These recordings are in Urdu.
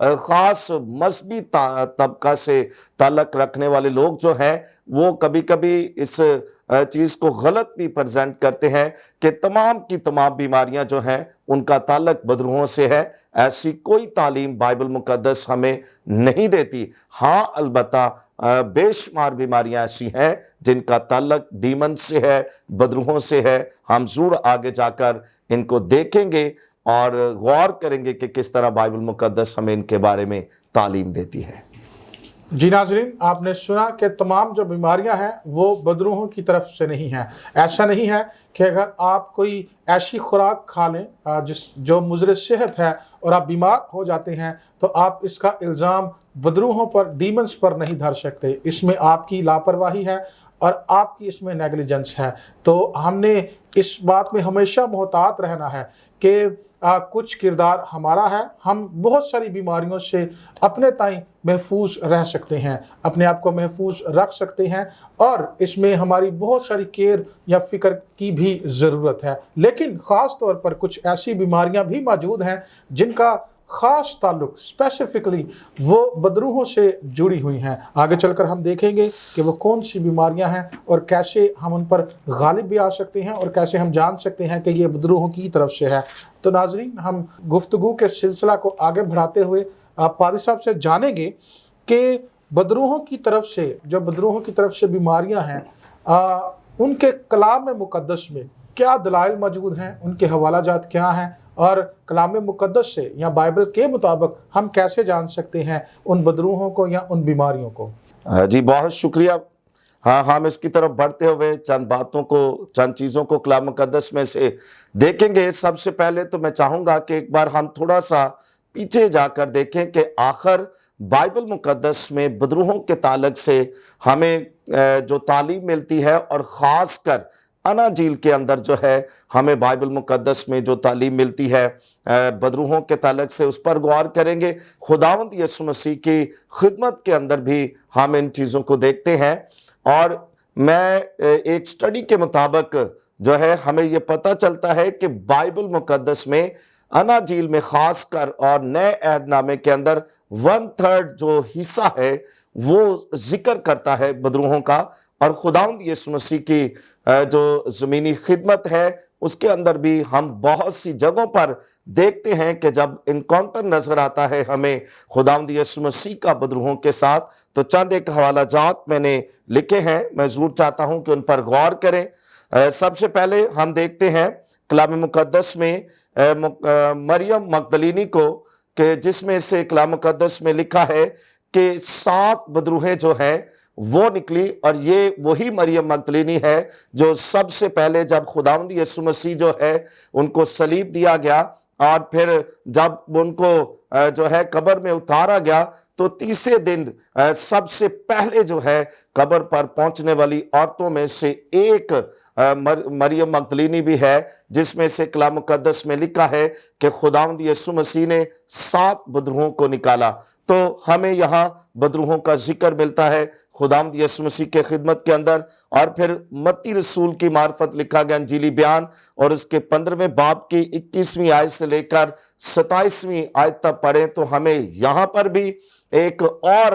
خاص مذہبی طبقہ سے تعلق رکھنے والے لوگ جو ہیں وہ کبھی کبھی اس چیز کو غلط بھی پریزنٹ کرتے ہیں کہ تمام کی تمام بیماریاں جو ہیں ان کا تعلق بدروحوں سے ہے۔ ایسی کوئی تعلیم بائبل مقدس ہمیں نہیں دیتی۔ ہاں البتہ بے شمار بیماریاں ایسی ہیں جن کا تعلق ڈیمن سے ہے، بدروحوں سے ہے۔ ہم ضرور آگے جا کر ان کو دیکھیں گے اور غور کریں گے کہ کس طرح بائبل مقدس ہمیں ان کے بارے میں تعلیم دیتی ہے۔ جی ناظرین، آپ نے سنا کہ تمام جو بیماریاں ہیں وہ بدروحوں کی طرف سے نہیں ہیں۔ ایسا نہیں ہے کہ اگر آپ کوئی ایسی خوراک کھا لیں جو مضر صحت ہے اور آپ بیمار ہو جاتے ہیں تو آپ اس کا الزام بدروحوں پر، ڈیمنز پر نہیں دھر سکتے۔ اس میں آپ کی لاپرواہی ہے اور آپ کی اس میں نیگلیجنس ہے۔ تو ہم نے اس بات میں ہمیشہ محتاط رہنا ہے کہ کچھ کردار ہمارا ہے، ہم بہت ساری بیماریوں سے اپنے تائیں محفوظ رہ سکتے ہیں، اپنے آپ کو محفوظ رکھ سکتے ہیں، اور اس میں ہماری بہت ساری کیئر یا فکر کی بھی ضرورت ہے۔ لیکن خاص طور پر کچھ ایسی بیماریاں بھی موجود ہیں جن کا خاص تعلق اسپیسیفکلی وہ بدروحوں سے جڑی ہوئی ہیں۔ آگے چل کر ہم دیکھیں گے کہ وہ کون سی بیماریاں ہیں اور کیسے ہم ان پر غالب بھی آ سکتے ہیں اور کیسے ہم جان سکتے ہیں کہ یہ بدروحوں کی طرف سے ہے۔ تو ناظرین، ہم گفتگو کے سلسلہ کو آگے بڑھاتے ہوئے پادری صاحب سے جانیں گے کہ بدروحوں کی طرف سے، جو بدروحوں کی طرف سے بیماریاں ہیں، ان کے کلام مقدس میں کیا دلائل موجود ہیں، ان کے حوالہ جات کیا ہیں، اور کلام مقدس سے یا بائبل کے مطابق ہم کیسے جان سکتے ہیں ان بدروحوں کو یا ان بیماریوں کو؟ جی بہت شکریہ۔ ہاں، ہم اس کی طرف بڑھتے ہوئے چند باتوں کو، چند چیزوں کو کلام مقدس میں سے دیکھیں گے۔ سب سے پہلے تو میں چاہوں گا کہ ایک بار ہم تھوڑا سا پیچھے جا کر دیکھیں کہ آخر بائبل مقدس میں بدروحوں کے تعلق سے ہمیں جو تعلیم ملتی ہے، اور خاص کر اناجیل کے اندر جو ہے ہمیں بائبل مقدس میں جو تعلیم ملتی ہے بدروحوں کے تعلق سے، اس پر غور کریں گے۔ خداوند یسوع مسیح کی خدمت کے اندر بھی ہم ان چیزوں کو دیکھتے ہیں، اور میں ایک سٹڈی کے مطابق جو ہے ہمیں یہ پتہ چلتا ہے کہ بائبل مقدس میں اناجیل میں خاص کر اور نئے عہد نامے کے اندر 1/3 جو حصہ ہے وہ ذکر کرتا ہے بدروحوں کا، اور خداوند یسوع مسیح کی جو زمینی خدمت ہے اس کے اندر بھی ہم بہت سی جگہوں پر دیکھتے ہیں کہ جب انکاؤنٹر نظر آتا ہے ہمیں خداوند یسوع مسیح کا بدروحوں کے ساتھ، تو چند ایک حوالہ جات میں نے لکھے ہیں، میں ضرور چاہتا ہوں کہ ان پر غور کریں۔ سب سے پہلے ہم دیکھتے ہیں کلام مقدس میں مریم مگدلینی کو، کہ جس میں سے کلام مقدس میں لکھا ہے کہ 7 بدروحیں جو ہیں وہ نکلی، اور یہ وہی مریم مگدلینی ہے جو سب سے پہلے جب خداوند یسوع مسیح جو ہے ان کو صلیب دیا گیا، اور پھر جب ان کو جو ہے قبر میں اتارا گیا، تو تیسرے دن سب سے پہلے جو ہے قبر پر پہنچنے والی عورتوں میں سے ایک مریم مگدلینی بھی ہے، جس میں سے کلام مقدس میں لکھا ہے کہ خداوند یسوع مسیح نے 7 بدروحوں کو نکالا۔ تو ہمیں یہاں بدروحوں کا ذکر ملتا ہے خداوند یسوع مسیح کے خدمت کے اندر، اور پھر متی رسول کی معرفت لکھا گیا انجیلی بیان، اور اس کے 15ویں باب کی 21ویں آیت سے لے کر 27ویں آیت تک پڑھیں تو ہمیں یہاں پر بھی ایک اور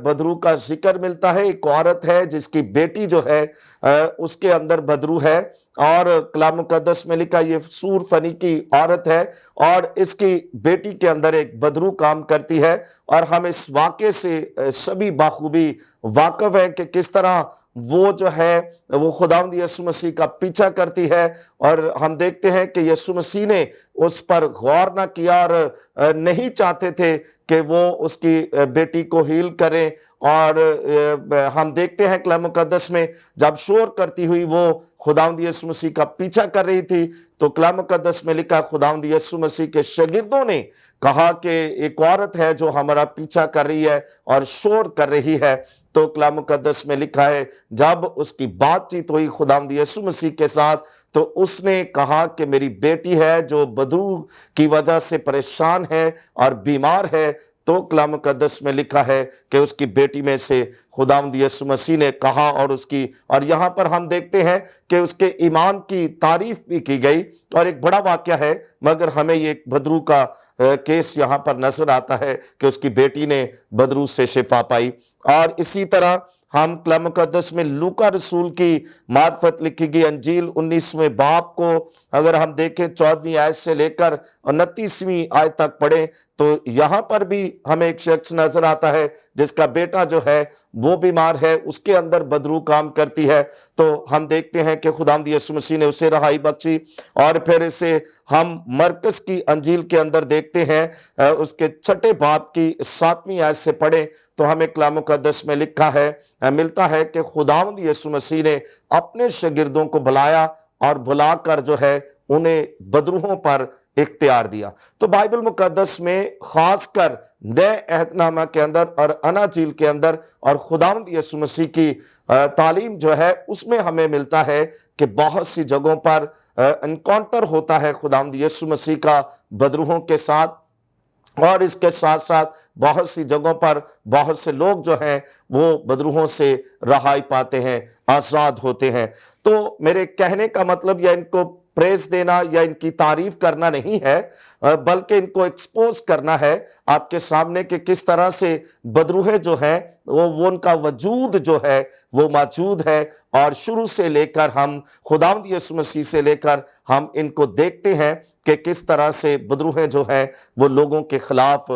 بدروح کا ذکر ملتا ہے۔ ایک عورت ہے جس کی بیٹی جو ہے اس کے اندر بدروح ہے، اور کلام مقدس میں لکھا یہ سور فنی کی عورت ہے، اور اس کی بیٹی کے اندر ایک بدروح کام کرتی ہے، اور ہم اس واقعے سے سبھی بخوبی واقف ہیں کہ کس طرح وہ جو ہے وہ خداوند یسوع مسیح کا پیچھا کرتی ہے، اور ہم دیکھتے ہیں کہ یسوع مسیح نے اس پر غور نہ کیا اور نہیں چاہتے تھے کہ وہ اس کی بیٹی کو ہیل کریں، اور ہم دیکھتے ہیں کلام مقدس میں جب شور کرتی ہوئی وہ خداوند یسوع مسیح کا پیچھا کر رہی تھی، تو کلام مقدس میں لکھا خداوند یسوع مسیح کے شاگردوں نے کہا کہ ایک عورت ہے جو ہمارا پیچھا کر رہی ہے اور شور کر رہی ہے۔ تو کلام مقدس میں لکھا ہے جب اس کی بات چیت ہوئی خداوند یسوع مسیح کے ساتھ، تو اس نے کہا کہ میری بیٹی ہے جو بدروح کی وجہ سے پریشان ہے اور بیمار ہے، تو کلام مقدس میں لکھا ہے کہ اس کی بیٹی میں سے خداوند یسوع مسیح نے کہا، اور یہاں پر ہم دیکھتے ہیں کہ اس کے ایمان کی تعریف بھی کی گئی، اور ایک بڑا واقعہ ہے، مگر ہمیں یہ ایک بدرو کا کیس یہاں پر نظر آتا ہے کہ اس کی بیٹی نے بدرو سے شفا پائی۔ اور اسی طرح ہم کلام مقدس میں لوکا رسول کی معرفت لکھی گئی انجیل 19ویں باب کو اگر ہم دیکھیں 14ویں آیت سے لے کر 29ویں آیت تک پڑھیں تو یہاں پر بھی ہمیں ایک شخص نظر آتا ہے جس کا بیٹا جو ہے وہ بیمار ہے، اس کے اندر بدرو کام کرتی ہے، تو ہم دیکھتے ہیں کہ خداوند یسوع مسیح نے اسے رہائی بخشی۔ اور پھر اسے ہم مرکز کی انجیل کے اندر دیکھتے ہیں، اس کے 6 باب کی 7ویں آیت سے پڑھیں تو ہمیں کلام مقدس میں لکھا ہے، ملتا ہے کہ خداوند یسوع مسیح نے اپنے شاگردوں کو بلایا اور بلا کر جو ہے انہیں بدروہوں پر اختیار دیا۔ تو بائبل مقدس میں خاص کر نئے عہد نامہ کے اندر اور اناجیل کے اندر اور خداوند یسوع مسیح کی تعلیم جو ہے اس میں ہمیں ملتا ہے کہ بہت سی جگہوں پر انکاؤنٹر ہوتا ہے خداوند یسوع مسیح کا بدروہوں کے ساتھ، اور اس کے ساتھ ساتھ بہت سی جگہوں پر بہت سے لوگ جو ہیں وہ بدروہوں سے رہائی پاتے ہیں، آزاد ہوتے ہیں۔ تو میرے کہنے کا مطلب یا ان کو پریز دینا یا ان کی تعریف کرنا نہیں ہے، بلکہ ان کو ایکسپوز کرنا ہے آپ کے سامنے کہ کس طرح سے بدروہیں جو ہیں وہ ان کا وجود جو ہے وہ موجود ہے، اور شروع سے لے کر ہم خداوند یسوع مسیح سے لے کر ہم ان کو دیکھتے ہیں کہ کس طرح سے بدروہیں جو ہیں وہ لوگوں کے خلاف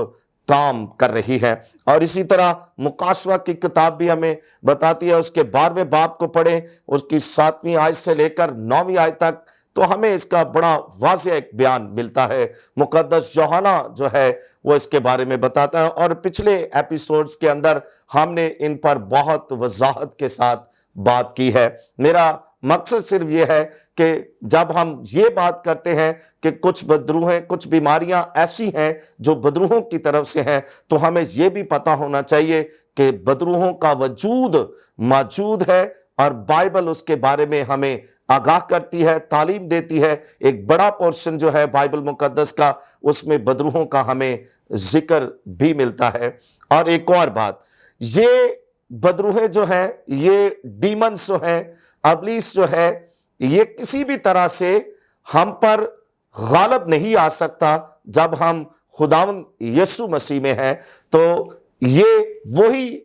کام کر رہی ہے۔ اور اسی طرح مکاشوہ کی کتاب بھی ہمیں بتاتی ہے، اس کے 12ویں باب کو پڑھیں، اس کی 7ویں آیت سے لے کر 9ویں آیت تک، تو ہمیں اس کا بڑا واضح ایک بیان ملتا ہے۔ مقدس یوحنا جو ہے وہ اس کے بارے میں بتاتا ہے، اور پچھلے ایپیسوڈز کے اندر ہم نے ان پر بہت وضاحت کے ساتھ بات کی ہے۔ میرا مقصد صرف یہ ہے کہ جب ہم یہ بات کرتے ہیں کہ کچھ بدروہیں، کچھ بیماریاں ایسی ہیں جو بدروہوں کی طرف سے ہیں، تو ہمیں یہ بھی پتہ ہونا چاہیے کہ بدروہوں کا وجود موجود ہے، اور بائبل اس کے بارے میں ہمیں آگاہ کرتی ہے، تعلیم دیتی ہے۔ ایک بڑا پورشن جو ہے بائبل مقدس کا، اس میں بدروہوں کا ہمیں ذکر بھی ملتا ہے۔ اور ایک اور بات، یہ بدروہیں جو ہیں، یہ ڈیمنز جو ہیں، ابلیس جو ہے، یہ کسی بھی طرح سے ہم پر غالب نہیں آ سکتا جب ہم خداوند یسوع مسیح میں ہیں۔ تو یہ وہی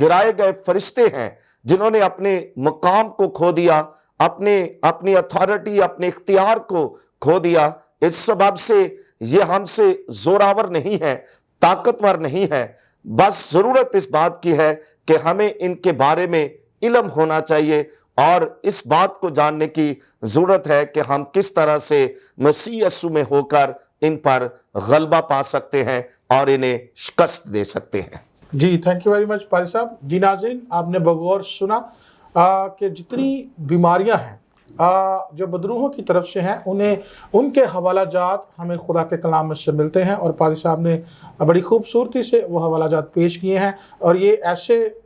گرائے گئے فرشتے ہیں جنہوں نے اپنے مقام کو کھو دیا، اپنی اتھارٹی، اپنے اختیار کو کھو دیا۔ اس سبب سے یہ ہم سے زوراور نہیں ہے، طاقتور نہیں ہے، بس ضرورت اس بات کی ہے کہ ہمیں ان کے بارے میں علم ہونا چاہیے، اور اس بات کو جاننے کی ضرورت ہے کہ ہم کس طرح سے مسیح یسوع میں ہو کر ان پر غلبہ پا سکتے ہیں اور انہیں شکست دے سکتے ہیں۔ جی تھینک یو ویری مچ پادری صاحب۔ جی ناظرین، آپ نے بغور سنا کہ جتنی بیماریاں ہیں جو بدروہوں کی طرف سے ہیں، ان کے حوالہ جات ہمیں خدا کے کلام میں سے ملتے ہیں، اور پادری صاحب نے بڑی خوبصورتی سے وہ حوالہ جات پیش کیے ہیں، اور یہ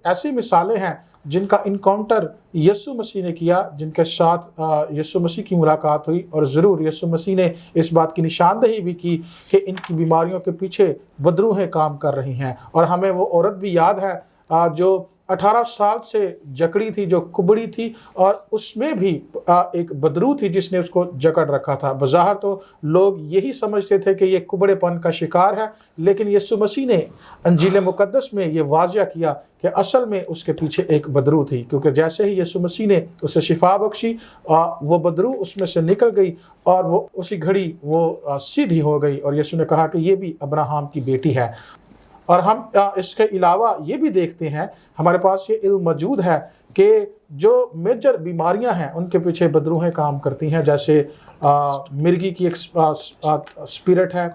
ایسی مثالیں ہیں جن کا انکاؤنٹر یسوع مسیح نے کیا، جن کے ساتھ یسوع مسیح کی ملاقات ہوئی، اور ضرور یسوع مسیح نے اس بات کی نشاندہی بھی کی کہ ان کی بیماریوں کے پیچھے بدروہیں کام کر رہی ہیں۔ اور ہمیں وہ عورت بھی یاد ہے جو 18 سال سے جکڑی تھی، جو کبڑی تھی، اور اس میں بھی ایک بدرو تھی جس نے اس کو جکڑ رکھا تھا۔ بظاہر تو لوگ یہی سمجھتے تھے کہ یہ کبڑے پن کا شکار ہے، لیکن یسوع مسیح نے انجیل مقدس میں یہ واضح کیا کہ اصل میں اس کے پیچھے ایک بدرو تھی، کیونکہ جیسے ہی یسوع مسیح نے اسے شفا بخشی، وہ بدرو اس میں سے نکل گئی، اور وہ اسی گھڑی وہ سیدھی ہو گئی، اور یسوع نے کہا کہ یہ بھی ابراہیم کی بیٹی ہے۔ اور ہم اس کے علاوہ یہ بھی دیکھتے ہیں، ہمارے پاس یہ علم موجود ہے کہ جو میجر بیماریاں ہیں ان کے پیچھے بدروہیں کام کرتی ہیں، جیسے مرگی کی ایک اسپرٹ ہے،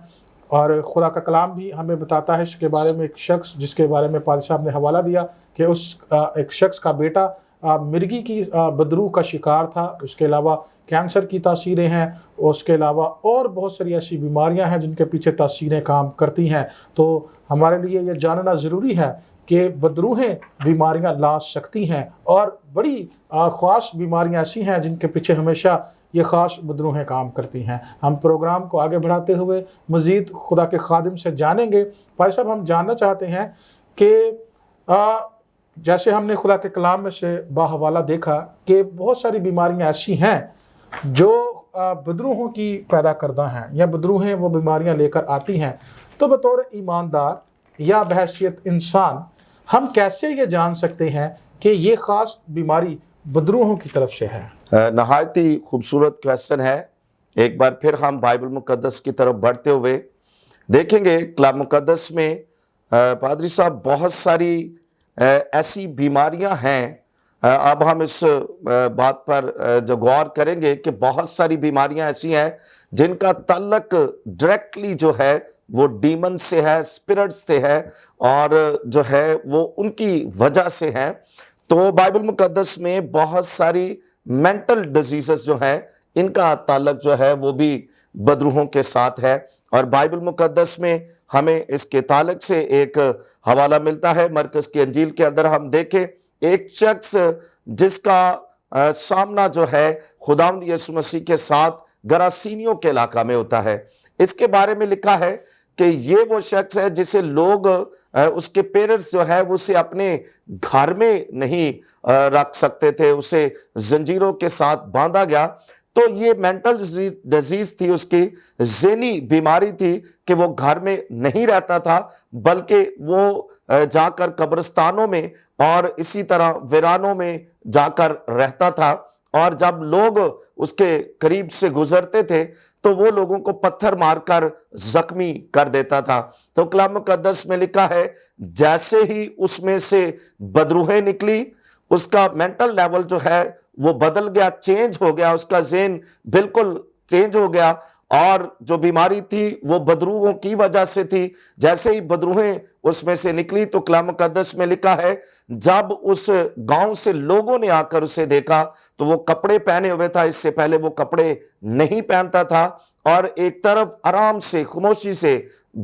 اور خدا کا کلام بھی ہمیں بتاتا ہے اس کے بارے میں۔ ایک شخص جس کے بارے میں پادری صاحب نے حوالہ دیا کہ اس ایک شخص کا بیٹا مرگی کی بدرو کا شکار تھا، اس کے علاوہ کینسر کی تاثیریں ہیں، اس کے علاوہ اور بہت ساری ایسی بیماریاں ہیں جن کے پیچھے تاثیریں کام کرتی ہیں۔ تو ہمارے لیے یہ جاننا ضروری ہے کہ بدروہیں بیماریاں لا سکتی ہیں، اور بڑی خاص بیماریاں ایسی ہیں جن کے پیچھے ہمیشہ یہ خاص بدروہیں کام کرتی ہیں۔ ہم پروگرام کو آگے بڑھاتے ہوئے مزید خدا کے خادم سے جانیں گے۔ بھائی صاحب، ہم جاننا چاہتے ہیں کہ جیسے ہم نے خدا کے کلام میں سے باحوالہ دیکھا کہ بہت ساری بیماریاں ایسی ہیں جو بدروہوں کی پیدا کردہ ہیں، یا بدروہیں وہ بیماریاں لے کر آتی ہیں۔ تو بطور ایماندار یا بحیثیت انسان ہم کیسے یہ جان سکتے ہیں کہ یہ خاص بیماری بدروہوں کی طرف سے ہے؟ نہایت ہی خوبصورت کویسچن ہے۔ ایک بار پھر ہم بائبل مقدس کی طرف بڑھتے ہوئے دیکھیں گے کلام مقدس میں پادری صاحب بہت ساری ایسی بیماریاں ہیں۔ اب ہم اس بات پر جو غور کریں گے کہ بہت ساری بیماریاں ایسی ہیں جن کا تعلق ڈائریکٹلی جو ہے وہ ڈیمن سے ہے، اسپرٹ سے ہے، اور جو ہے وہ ان کی وجہ سے ہے۔ تو بائبل مقدس میں بہت ساری مینٹل ڈیزیزز جو ہیں ان کا تعلق جو ہے وہ بھی بدروہوں کے ساتھ ہے، اور بائبل مقدس میں ہمیں اس کے تعلق سے ایک حوالہ ملتا ہے۔ مرکز کی انجیل کے اندر ہم دیکھیں ایک شخص جس کا سامنا جو ہے خداوند یسوع مسیح کے ساتھ گراسینیوں کے علاقہ میں ہوتا ہے۔ اس کے بارے میں لکھا ہے کہ یہ وہ شخص ہے جسے لوگ اس کے پیرنٹس جو ہے اسے اپنے گھر میں نہیں رکھ سکتے تھے، اسے زنجیروں کے ساتھ باندھا گیا۔ تو یہ مینٹل ڈیزیز تھی، اس کی ذہنی بیماری تھی کہ وہ گھر میں نہیں رہتا تھا، بلکہ وہ جا کر قبرستانوں میں اور اسی طرح ویرانوں میں جا کر رہتا تھا، اور جب لوگ اس کے قریب سے گزرتے تھے تو وہ لوگوں کو پتھر مار کر زخمی کر دیتا تھا۔ تو کلام مقدس میں لکھا ہے جیسے ہی اس میں سے بدروہیں نکلی، اس کا مینٹل لیول جو ہے وہ بدل گیا، چینج ہو گیا، اس کا ذہن بالکل چینج ہو گیا، اور جو بیماری تھی وہ بدروہوں کی وجہ سے تھی۔ جیسے ہی بدروہیں اس میں سے نکلی تو کلام مقدس میں لکھا ہے جب اس گاؤں سے لوگوں نے آ کر اسے دیکھا تو وہ کپڑے پہنے ہوئے تھا، اس سے پہلے وہ کپڑے نہیں پہنتا تھا، اور ایک طرف آرام سے خاموشی سے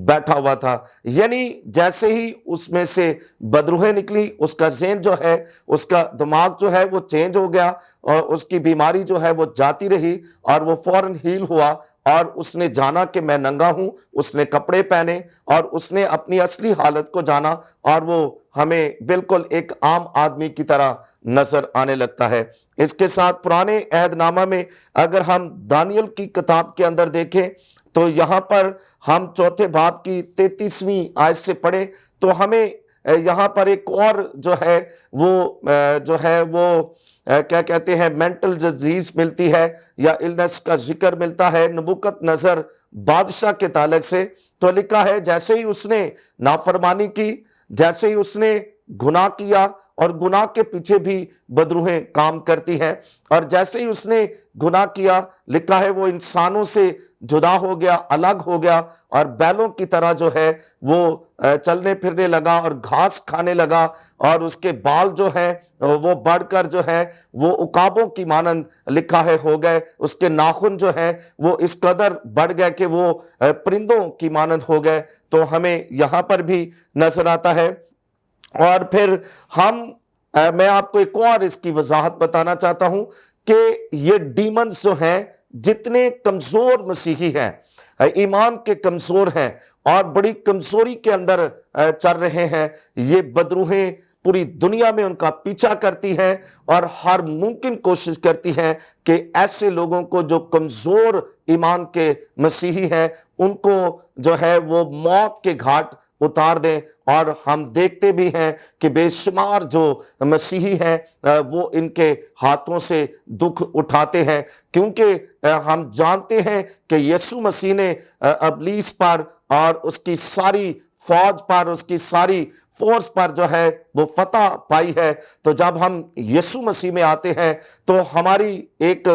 بیٹھا ہوا تھا۔ یعنی جیسے ہی اس میں سے بدروہیں نکلی، اس کا ذہن جو ہے، اس کا دماغ جو ہے وہ چینج ہو گیا، اور اس کی بیماری جو ہے وہ جاتی رہی، اور وہ فوراً ہیل ہوا، اور اس نے جانا کہ میں ننگا ہوں، اس نے کپڑے پہنے اور اس نے اپنی اصلی حالت کو جانا، اور وہ ہمیں بالکل ایک عام آدمی کی طرح نظر آنے لگتا ہے۔ اس کے ساتھ پرانے عہد نامہ میں اگر ہم دانیل کی کتاب کے اندر دیکھیں تو یہاں پر ہم 4 باب کی 33ویں آیت سے پڑھیں تو ہمیں یہاں پر ایک اور جو ہے وہ کیا کہتے ہیں مینٹل ڈیزیز ملتی ہے، یا النس کا ذکر ملتا ہے نبوکت نظر بادشاہ کے تعلق سے۔ تو لکھا ہے جیسے ہی اس نے نافرمانی کی، جیسے ہی اس نے گناہ کیا، اور گناہ کے پیچھے بھی بدروہیں کام کرتی ہیں، اور جیسے ہی اس نے گناہ کیا لکھا ہے وہ انسانوں سے جدا ہو گیا، الگ ہو گیا، اور بیلوں کی طرح جو ہے وہ چلنے پھرنے لگا اور گھاس کھانے لگا، اور اس کے بال جو ہیں وہ بڑھ کر جو ہے وہ عقابوں کی مانند لکھا ہے ہو گئے، اس کے ناخن جو ہیں وہ اس قدر بڑھ گئے کہ وہ پرندوں کی مانند ہو گئے۔ تو ہمیں یہاں پر بھی نظر آتا ہے۔ اور پھر میں آپ کو ایک اور اس کی وضاحت بتانا چاہتا ہوں کہ یہ ڈیمنز جو ہیں جتنے کمزور مسیحی ہیں، ایمان کے کمزور ہیں اور بڑی کمزوری کے اندر چل رہے ہیں، یہ بدروہیں پوری دنیا میں ان کا پیچھا کرتی ہیں اور ہر ممکن کوشش کرتی ہیں کہ ایسے لوگوں کو جو کمزور ایمان کے مسیحی ہیں ان کو جو ہے وہ موت کے گھاٹ اتار دیں۔ اور ہم دیکھتے بھی ہیں کہ بے شمار جو مسیحی ہیں وہ ان کے ہاتھوں سے دکھ اٹھاتے ہیں، کیونکہ ہم جانتے ہیں کہ یسوع مسیح نے ابلیس پر اور اس کی ساری فوج پر، اس کی ساری فورس پر جو ہے وہ فتح پائی ہے۔ تو جب ہم یسوع مسیح میں آتے ہیں تو ہماری ایک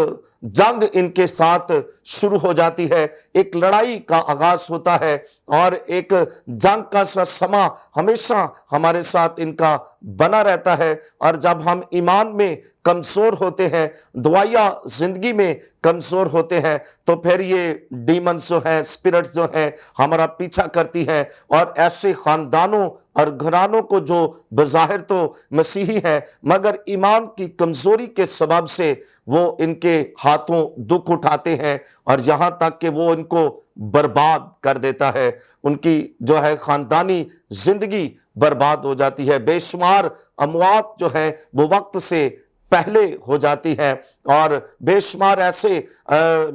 جنگ ان کے ساتھ شروع ہو جاتی ہے، ایک لڑائی کا آغاز ہوتا ہے، اور ایک جنگ کا سما ہمیشہ ہمارے ساتھ ان کا بنا رہتا ہے۔ اور جب ہم ایمان میں کمزور ہوتے ہیں، دعائیہ زندگی میں کمزور ہوتے ہیں، تو پھر یہ ڈیمنز جو ہیں، اسپرٹس جو ہیں، ہمارا پیچھا کرتی ہیں، اور ایسے خاندانوں اور گھرانوں کو جو بظاہر تو مسیحی ہیں مگر ایمان کی کمزوری کے سبب سے وہ ان کے ہاتھوں دکھ اٹھاتے ہیں اور یہاں تک کہ وہ ان کو برباد کر دیتا ہے، ان کی جو ہے خاندانی زندگی برباد ہو جاتی ہے، بے شمار اموات جو ہیں وہ وقت سے پہلے ہو جاتی ہیں، اور بے شمار ایسے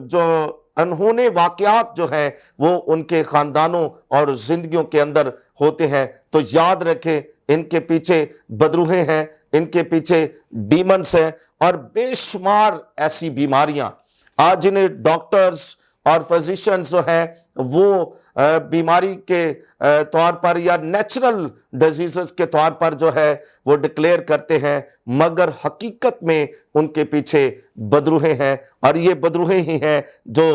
جو انہونے واقعات جو ہیں وہ ان کے خاندانوں اور زندگیوں کے اندر ہوتے ہیں۔ تو یاد رکھیں ان کے پیچھے بدروہیں ہیں، ان کے پیچھے ڈیمنز ہیں، اور بے شمار ایسی بیماریاں آج جنہیں ڈاکٹرز اور فزیشنز جو ہیں وہ بیماری کے طور پر یا نیچرل ڈیزیزز کے طور پر جو ہے وہ ڈکلیئر کرتے ہیں، مگر حقیقت میں ان کے پیچھے بدروہیں ہیں، اور یہ بدروہیں ہی ہیں جو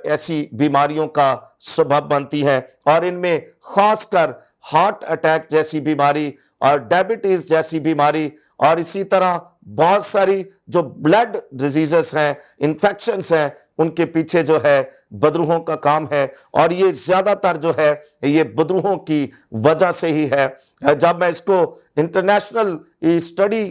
ایسی بیماریوں کا سبب بنتی ہیں، اور ان میں خاص کر ہارٹ اٹیک جیسی بیماری اور ڈائبٹیز جیسی بیماری اور اسی طرح بہت ساری جو بلڈ ڈیزیزز ہیں، انفیکشنز ہیں، ان کے پیچھے جو ہے بدروہوں کا کام ہے، اور یہ زیادہ تر جو ہے یہ بدروہوں کی وجہ سے ہی ہے۔ جب میں اس کو انٹرنیشنل اسٹڈی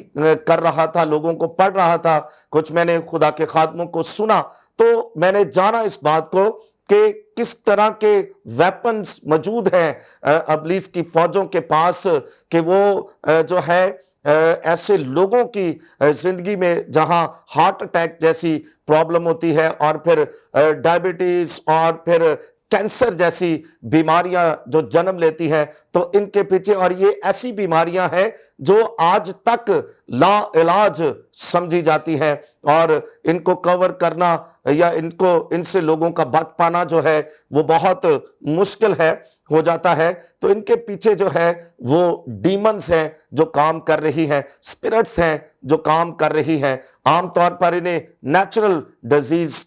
کر رہا تھا، لوگوں کو پڑھ رہا تھا، کچھ میں نے خدا کے خادموں کو سنا، تو میں نے جانا اس بات کو کہ کس طرح کے ویپنز موجود ہیں ابلیس کی فوجوں کے پاس کہ وہ جو ہے ایسے لوگوں کی زندگی میں جہاں ہارٹ اٹیک جیسی پرابلم ہوتی ہے اور پھر ڈائبٹیز اور پھر کینسر جیسی بیماریاں جو جنم لیتی ہیں، تو ان کے پیچھے، اور یہ ایسی بیماریاں ہیں جو آج تک لا علاج سمجھی جاتی ہیں، اور ان کو کور کرنا یا ان سے لوگوں کا بچ پانا جو ہے وہ بہت مشکل ہو جاتا ہے۔ تو ان کے پیچھے جو ہے وہ ڈیمنز ہیں جو کام کر رہی ہیں، اسپرٹس ہیں جو کام کر رہی ہیں۔ عام طور پر انہیں نیچرل ڈیزیز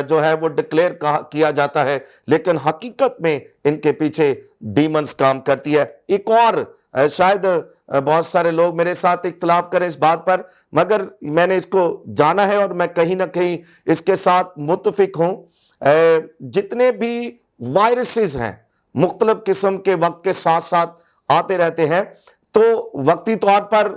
جو ہے وہ ڈکلیئر کیا جاتا ہے، لیکن حقیقت میں ان کے پیچھے ڈیمنز کام کرتی ہے۔ ایک اور شاید بہت سارے لوگ میرے ساتھ اختلاف کریں اس بات پر، مگر میں نے اس کو جانا ہے اور میں کہیں نہ کہیں اس کے ساتھ متفق ہوں۔ جتنے بھی وائرسز ہیں مختلف قسم کے وقت کے ساتھ ساتھ آتے رہتے ہیں، تو وقتی طور پر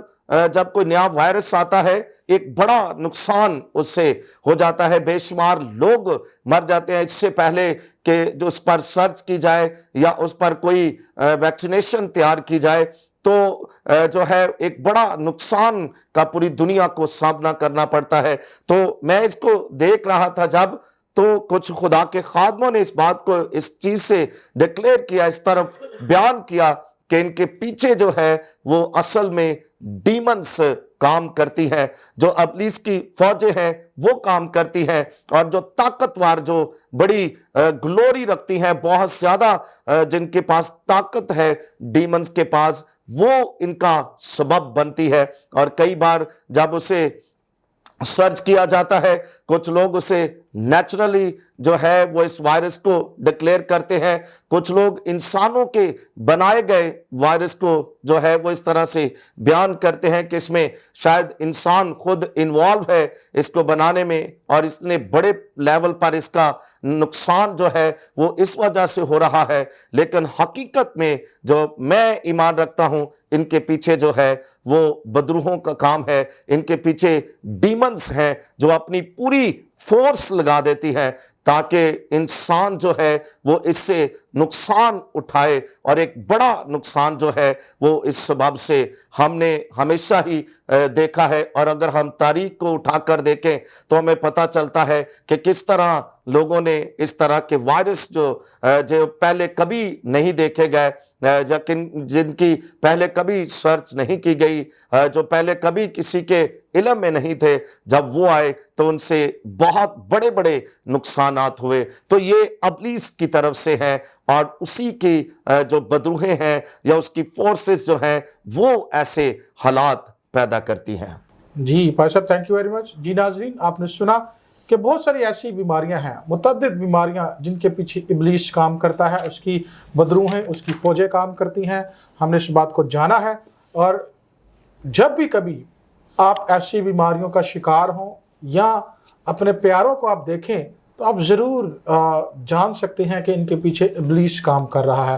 جب کوئی نیا وائرس آتا ہے ایک بڑا نقصان اس سے ہو جاتا ہے، بے شمار لوگ مر جاتے ہیں اس سے پہلے کہ جو اس پر سرچ کی جائے یا اس پر کوئی ویکسینیشن تیار کی جائے، تو جو ہے ایک بڑا نقصان کا پوری دنیا کو سامنا کرنا پڑتا ہے۔ تو میں اس کو دیکھ رہا تھا جب، تو کچھ خدا کے خادموں نے اس بات کو اس چیز سے ڈکلیئر کیا، اس طرف بیان کیا کہ ان کے پیچھے جو ہے وہ اصل میں ڈیمنز کام کرتی ہیں، جو ابلیس کی فوجیں ہیں وہ کام کرتی ہیں، اور جو طاقتور، جو بڑی گلوری رکھتی ہیں، بہت زیادہ جن کے پاس طاقت ہے ڈیمنز کے پاس، وہ ان کا سبب بنتی ہے۔ اور کئی بار جب اسے سرچ کیا جاتا ہے، کچھ لوگ اسے نیچرلی جو ہے وہ اس وائرس کو ڈکلیئر کرتے ہیں، کچھ لوگ انسانوں کے بنائے گئے وائرس کو جو ہے وہ اس طرح سے بیان کرتے ہیں کہ اس میں شاید انسان خود انوالو ہے اس کو بنانے میں، اور اس نے بڑے لیول پر اس کا نقصان جو ہے وہ اس وجہ سے ہو رہا ہے۔ لیکن حقیقت میں جو میں ایمان رکھتا ہوں، ان کے پیچھے جو ہے وہ بدروہوں کا کام ہے، ان کے پیچھے ڈیمنز ہیں جو اپنی پوری فورس لگا دیتی ہیں تاکہ انسان جو ہے وہ اس سے نقصان اٹھائے، اور ایک بڑا نقصان جو ہے وہ اس سبب سے ہم نے ہمیشہ ہی دیکھا ہے۔ اور اگر ہم تاریخ کو اٹھا کر دیکھیں تو ہمیں پتہ چلتا ہے کہ کس طرح لوگوں نے اس طرح کے وائرس جو پہلے کبھی نہیں دیکھے گئے، جن کی پہلے کبھی سرچ نہیں کی گئی، جو پہلے کبھی کسی کے علم میں نہیں تھے، جب وہ آئے تو ان سے بہت بڑے بڑے نقصانات ہوئے۔ تو یہ ابلیس کی طرف سے ہے، اور اسی کی جو بدروہیں ہیں یا اس کی فورسز جو ہیں وہ ایسے حالات پیدا کرتی ہیں۔ جی پائے صاحب، تھینک یو ویری مچ۔ جی ناظرین، آپ نے سنا کہ بہت ساری ایسی بیماریاں ہیں، متعدد بیماریاں جن کے پیچھے ابلیس کام کرتا ہے، اس کی بدروہیں، اس کی فوجیں کام کرتی ہیں۔ ہم نے اس بات کو جانا ہے، اور جب بھی کبھی آپ ایسی بیماریوں کا شکار ہوں یا اپنے پیاروں کو آپ دیکھیں تو آپ ضرور جان سکتے ہیں کہ ان کے پیچھے ابلیس کام کر رہا ہے۔